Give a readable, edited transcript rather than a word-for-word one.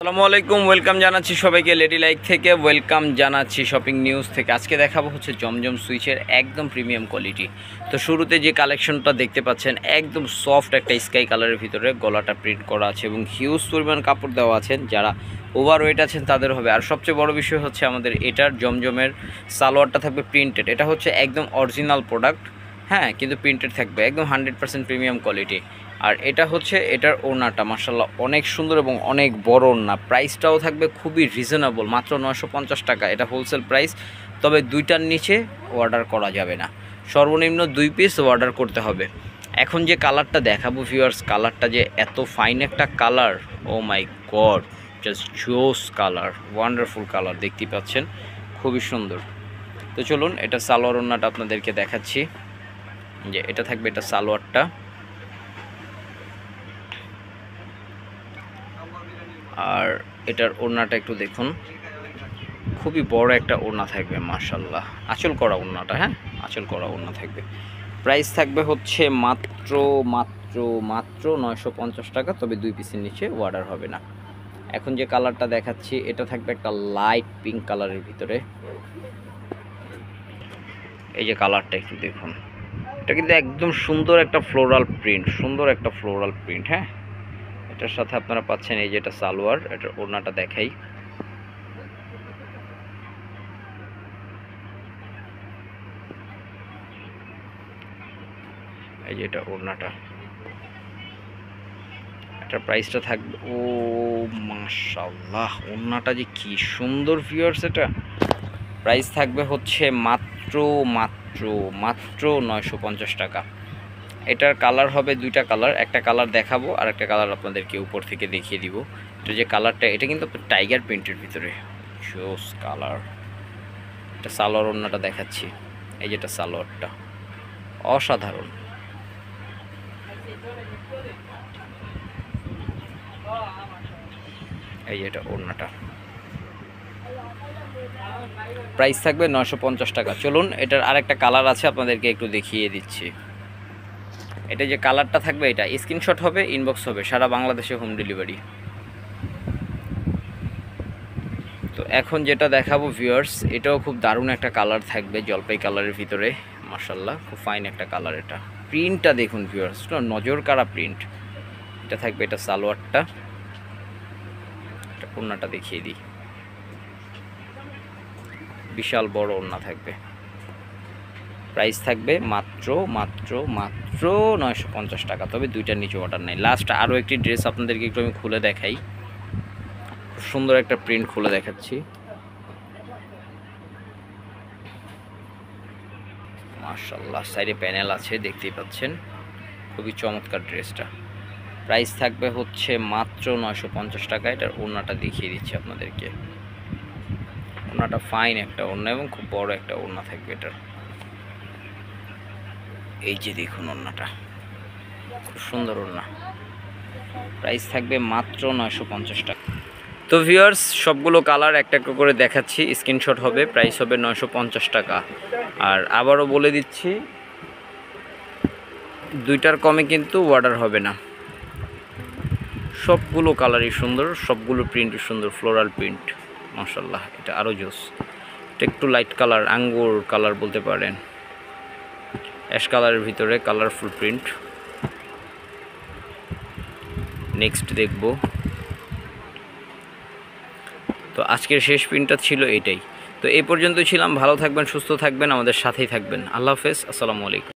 আসসালামু আলাইকুম, ওয়েলকাম জানাচ্ছি সবাইকে লেডি লাইক থেকে, ওয়েলকাম জানাচ্ছি শপিং নিউজ থেকে। আজকে দেখাবো হচ্ছে জমজম সুইচের একদম প্রিমিয়াম কোয়ালিটি। তো শুরুতে যে কালেকশনটা দেখতে পাচ্ছেন একদম সফট একটা স্কাই কালারের ভিতরে গলাটা প্রিন্ট করা আছে এবং হিউজ পরিমাণ কাপড় দেওয়া আছেন। যারা ওভার ওয়েট আছেন তাদের হবে। আর সবচেয়ে বড় বিষয় হচ্ছে আমাদের এটার জমজমের সালোয়ারটা থাকবে প্রিন্টেড। এটা হচ্ছে একদম অরিজিনাল প্রোডাক্ট, হ্যাঁ, কিন্তু প্রিন্টেড থাকবে, একদম 100% প্রিমিয়াম কোয়ালিটি। আর এটা হচ্ছে এটার ওড়নাটা মাশাআল্লাহ অনেক সুন্দর এবং অনেক বড় ওড়না। প্রাইসটাও থাকবে খুবই রিজনেবল, মাত্র 950 টাকা। এটা হোলসেল প্রাইস, তবে দুইটার নিচে অর্ডার করা যাবে না, সর্বনিম্ন 2 পিস অর্ডার করতে হবে। এখন যে কালারটা দেখাবো ভিউয়ার্স, কালারটা যে এত ফাইন একটা কালার, ও মাই গড, জাস্ট জোস কালার, ওয়ান্ডারফুল কালার, দেখতে পাচ্ছেন খুবই সুন্দর। তো চলুন এটা সালোয়ার ওড়নাটা আপনাদেরকে দেখাচ্ছি। যে এটা থাকবে এটা সালোয়ারটা, আর এটার ওড়নাটা একটু দেখুন, খুবই বড় একটা ওড়না থাকবে মাশাআল্লাহ। আঁচল করা ওড়নাটা, হ্যাঁ, আঁচল করা ওড়না থাকবে। প্রাইস থাকবে হচ্ছে মাত্র মাত্র মাত্র 950 টাকা, তবে 2 পিসের নিচে অর্ডার হবে না। এখন যে কালারটা দেখাচ্ছি এটা থাকবে একটা লাইট পিঙ্ক কালারের ভিতরে। এই যে কালারটা একটু দেখুন, এটা কিন্তু একদম সুন্দর একটা ফ্লোরাল প্রিন্ট, সুন্দর একটা ফ্লোরাল প্রিন্ট, হ্যাঁ। এটার সাথে আপনারা পাচ্ছেন এই যে এটা সালোয়ার, এটার ওড়নাটা দেখাই। এই যে এটা ওড়নাটা, এটার প্রাইসটা থাকবে, ও মাশাআল্লাহ, ওড়নাটা যে কি সুন্দর ভিউয়ার্স। এটা প্রাইস থাকবে হচ্ছে মাত্র মাত্র মাত্র 950 টাকা। এটার কালার হবে দুইটা কালার, একটা কালার দেখাবো আর একটা কালার আপনাদেরকে উপর থেকে দেখিয়ে দিব। এটা যে কালারটা, এটা কিন্তু টাইগার প্রিন্টের ভিতরে জোস কালার। এটা সালোয়ার ওড়নাটা দেখাচ্ছি, এই যেটা সালোয়ারটা অসাধারণ। এই যে এটা ওড়নাটা, প্রাইস থাকবে 950 টাকা। চলুন এটার আরেকটা কালার আছে, আপনাদেরকে একটু দেখিয়ে দিচ্ছি। এটা যে কালারটা থাকবে, এটা স্ক্রিনশট হবে, ইনবক্স হবে, সারা বাংলাদেশে হোম ডেলিভারি। তো এখন যেটা দেখাবো ভিউয়ার্স, এটাও খুব দারুণ একটা কালার থাকবে, জলপাই কালারের ভিতরে মাশাআল্লাহ, খুব ফাইন একটা কালার। এটা প্রিন্টটা দেখুন ভিউয়ার্স, নজর কাড়া প্রিন্ট। এটা থাকবে এটা সালোয়ারটা, এটা ওড়নাটা দেখিয়ে দিই, বিশাল বড় ওড়না থাকবে। প্রাইস থাকবে মাত্র মাত্র মাত্র 950 টাকা, তবে দুইটার নিচে অর্ডার নেই। লাস্ট আরও একটি ড্রেস আপনাদেরকে একটু আমি খুলে দেখাই, খুব সুন্দর একটা প্রিন্ট খুলে দেখাচ্ছি মাশাআল্লাহ। সাইডে প্যানেল আছে, দেখতেই পাচ্ছেন, খুবই চমৎকার ড্রেসটা। প্রাইস থাকবে হচ্ছে মাত্র 950 টাকা। এটার ওড়নাটা দেখিয়ে দিচ্ছি আপনাদেরকে, ওড়নাটা ফাইন একটা ওড়না এবং খুব বড় একটা ওড়না থাকবে এটার। এই যে দেখুন ওড়নাটা, খুব সুন্দর ওড়না। প্রাইস থাকবে মাত্র 950 টাকা। তো ভিউয়ার্স, সবগুলো কালার একটা একটা করে দেখাচ্ছি, স্ক্রিনশট হবে, প্রাইস হবে 950 টাকা। আর আবারও বলে দিচ্ছি, দুইটার কমে কিন্তু অর্ডার হবে না। সবগুলো কালারই সুন্দর, সবগুলো প্রিন্টই সুন্দর, ফ্লোরাল প্রিন্ট মাশাআল্লাহ। এটা আরও জোস, এটা একটু লাইট কালার, আঙ্গুর কালার বলতে পারেন, অ্যাশ কালারের ভিতরে কালারফুল প্রিন্ট। নেক্সট দেখব। তো আজকের শেষ প্রিন্টটা ছিল এটাই। তো এই পর্যন্ত ছিলাম, ভালো থাকবেন, সুস্থ থাকবেন, আমাদের সাথেই থাকবেন। আল্লাহ হাফেজ, আসসালামু আলাইকুম।